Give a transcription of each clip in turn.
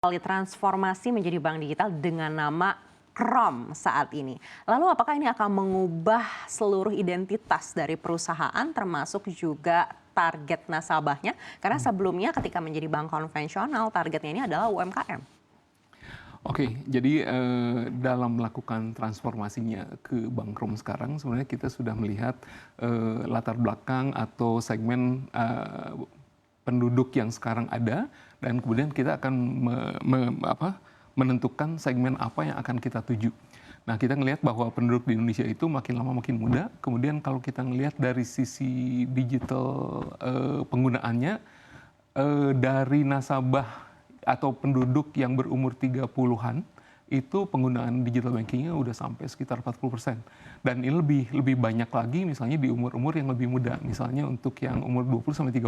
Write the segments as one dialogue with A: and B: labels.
A: Transformasi menjadi bank digital dengan nama Krom saat ini. Lalu apakah ini akan mengubah seluruh identitas dari perusahaan termasuk juga target nasabahnya? Karena sebelumnya ketika menjadi bank konvensional targetnya ini adalah UMKM.
B: Oke, jadi dalam melakukan transformasinya ke Bank Krom sekarang, sebenarnya kita sudah melihat latar belakang atau segmen penduduk yang sekarang ada, dan kemudian kita akan menentukan segmen apa yang akan kita tuju. Nah, kita ngelihat bahwa penduduk di Indonesia itu makin lama makin muda. Kemudian kalau kita ngelihat dari sisi digital penggunaannya, dari nasabah atau penduduk yang berumur 30-an, itu penggunaan digital bankingnya udah sampai sekitar 40%. Dan ini lebih banyak lagi misalnya di umur-umur yang lebih muda. Misalnya untuk yang umur 20-30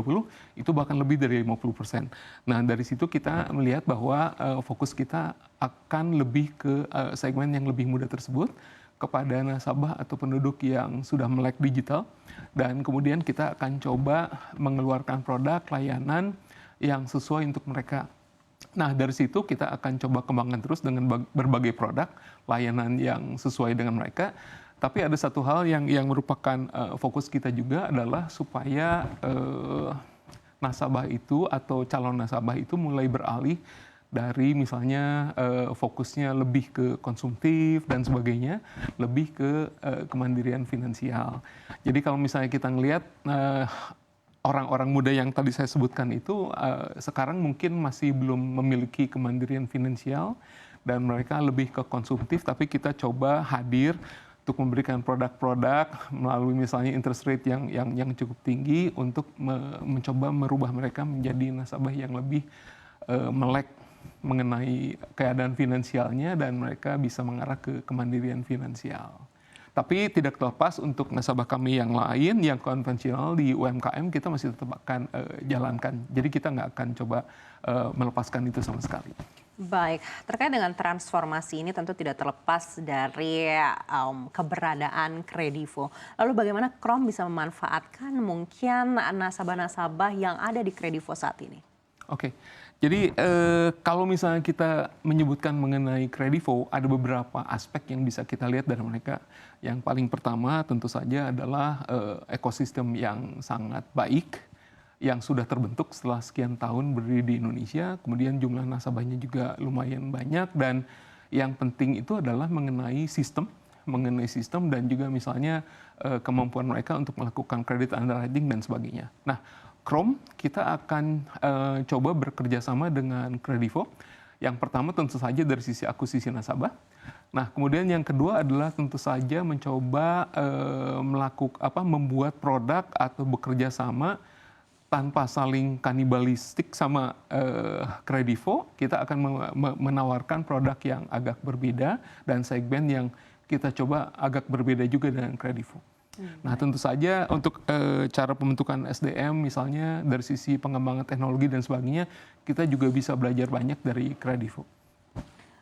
B: itu bahkan lebih dari 50%. Nah, dari situ kita melihat bahwa fokus kita akan lebih ke segmen yang lebih muda tersebut, kepada nasabah atau penduduk yang sudah melek digital. Dan kemudian kita akan coba mengeluarkan produk layanan yang sesuai untuk mereka. Nah, dari situ kita akan coba kembangkan terus dengan berbagai produk layanan yang sesuai dengan mereka. Tapi ada satu hal yang merupakan fokus kita juga adalah supaya nasabah itu atau calon nasabah itu mulai beralih dari misalnya fokusnya lebih ke konsumtif dan sebagainya, lebih ke kemandirian finansial. Jadi kalau misalnya kita ngelihat orang-orang muda yang tadi saya sebutkan itu sekarang mungkin masih belum memiliki kemandirian finansial dan mereka lebih ke konsumtif, tapi kita coba hadir untuk memberikan produk-produk melalui misalnya interest rate yang cukup tinggi untuk mencoba merubah mereka menjadi nasabah yang lebih melek mengenai keadaan finansialnya dan mereka bisa mengarah ke kemandirian finansial. Tapi tidak terlepas untuk nasabah kami yang lain, yang konvensional di UMKM, kita masih tetap akan jalankan. Jadi kita nggak akan coba melepaskan itu sama sekali.
A: Baik, terkait dengan transformasi ini tentu tidak terlepas dari keberadaan Kredivo. Lalu bagaimana Krom bisa memanfaatkan mungkin nasabah-nasabah yang ada di Kredivo saat ini?
B: Oke, jadi kalau misalnya kita menyebutkan mengenai Kredivo, ada beberapa aspek yang bisa kita lihat dari mereka. Yang paling pertama tentu saja adalah ekosistem yang sangat baik, yang sudah terbentuk setelah sekian tahun berdiri di Indonesia. Kemudian jumlah nasabahnya juga lumayan banyak, dan yang penting itu adalah mengenai sistem dan juga misalnya kemampuan mereka untuk melakukan credit underwriting dan sebagainya. Nah, Krom kita akan coba bekerja sama dengan Kredivo. Yang pertama tentu saja dari sisi akuisisi nasabah. Nah, kemudian yang kedua adalah tentu saja mencoba membuat produk atau bekerja sama tanpa saling kanibalistik sama Kredivo. Kita akan menawarkan produk yang agak berbeda dan segmen yang kita coba agak berbeda juga dengan Kredivo. Nah, tentu saja untuk cara pembentukan SDM misalnya dari sisi pengembangan teknologi dan sebagainya, kita juga bisa belajar banyak dari Kredivo.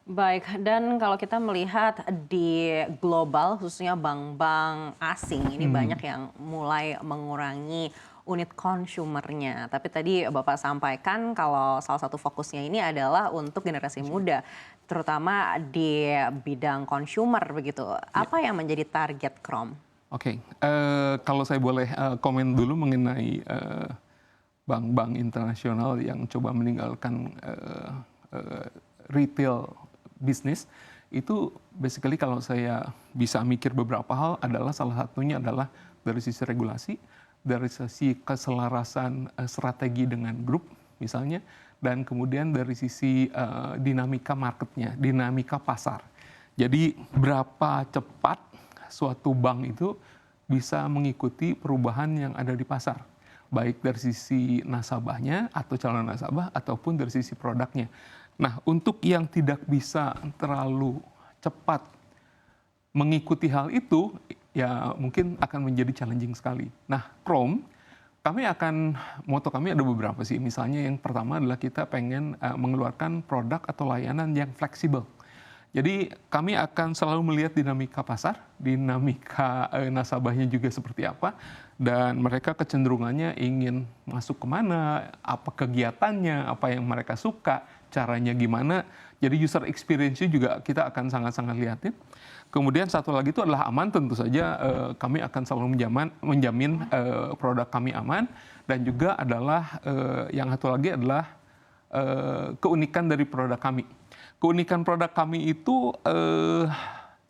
A: Baik, dan kalau kita melihat di global khususnya bank-bank asing ini banyak yang mulai mengurangi unit konsumernya. Tapi tadi Bapak sampaikan kalau salah satu fokusnya ini adalah untuk generasi muda, terutama di bidang consumer begitu. Apa yang menjadi target Krom?
B: Oke, kalau saya boleh komen dulu mengenai bank-bank internasional yang coba meninggalkan retail bisnis, itu basically kalau saya bisa mikir beberapa hal adalah salah satunya adalah dari sisi regulasi, dari sisi keselarasan strategi dengan grup misalnya, dan kemudian dari sisi dinamika marketnya, dinamika pasar. Jadi berapa cepat suatu bank itu bisa mengikuti perubahan yang ada di pasar, baik dari sisi nasabahnya atau calon nasabah ataupun dari sisi produknya. Nah, untuk yang tidak bisa terlalu cepat mengikuti hal itu, ya mungkin akan menjadi challenging sekali. Nah, Krom, moto kami ada beberapa sih. Misalnya yang pertama adalah kita pengen mengeluarkan produk atau layanan yang fleksibel. Jadi kami akan selalu melihat dinamika pasar, dinamika nasabahnya juga seperti apa, dan mereka kecenderungannya ingin masuk kemana, apa kegiatannya, apa yang mereka suka, caranya gimana. Jadi user experience-nya juga kita akan sangat-sangat lihatin. Kemudian satu lagi itu adalah aman, tentu saja kami akan selalu menjamin produk kami aman. Dan juga adalah yang satu lagi adalah keunikan dari produk kami. Keunikan produk kami itu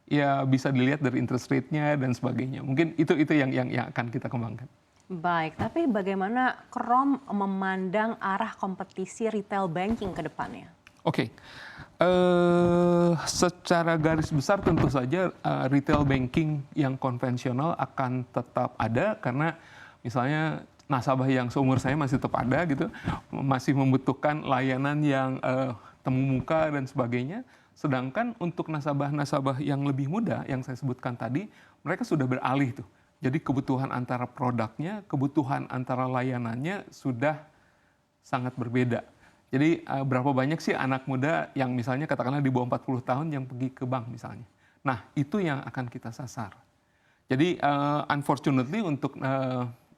B: ya bisa dilihat dari interest rate-nya dan sebagainya. Mungkin itu yang akan kita kembangkan.
A: Baik, tapi bagaimana Krom memandang arah kompetisi retail banking ke depannya?
B: Oke, secara garis besar tentu saja retail banking yang konvensional akan tetap ada karena misalnya nasabah yang seumur saya masih tetap ada gitu, masih membutuhkan layanan yang temu muka dan sebagainya. Sedangkan untuk nasabah-nasabah yang lebih muda yang saya sebutkan tadi, mereka sudah beralih tuh. Jadi kebutuhan antara produknya, kebutuhan antara layanannya sudah sangat berbeda. Jadi berapa banyak sih anak muda yang misalnya katakanlah di bawah 40 tahun yang pergi ke bank misalnya. Nah, itu yang akan kita sasar. Jadi unfortunately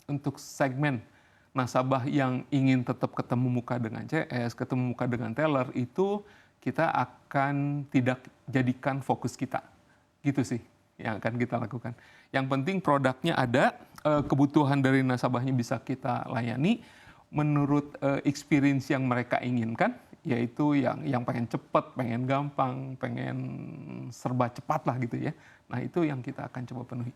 B: untuk segmen nasabah yang ingin tetap ketemu muka dengan CS, ketemu muka dengan teller, itu kita akan tidak jadikan fokus kita. Gitu sih yang akan kita lakukan. Yang penting produknya ada, kebutuhan dari nasabahnya bisa kita layani menurut experience yang mereka inginkan, yaitu yang pengen cepat, pengen gampang, pengen serba cepat lah gitu ya. Nah, itu yang kita akan coba penuhi.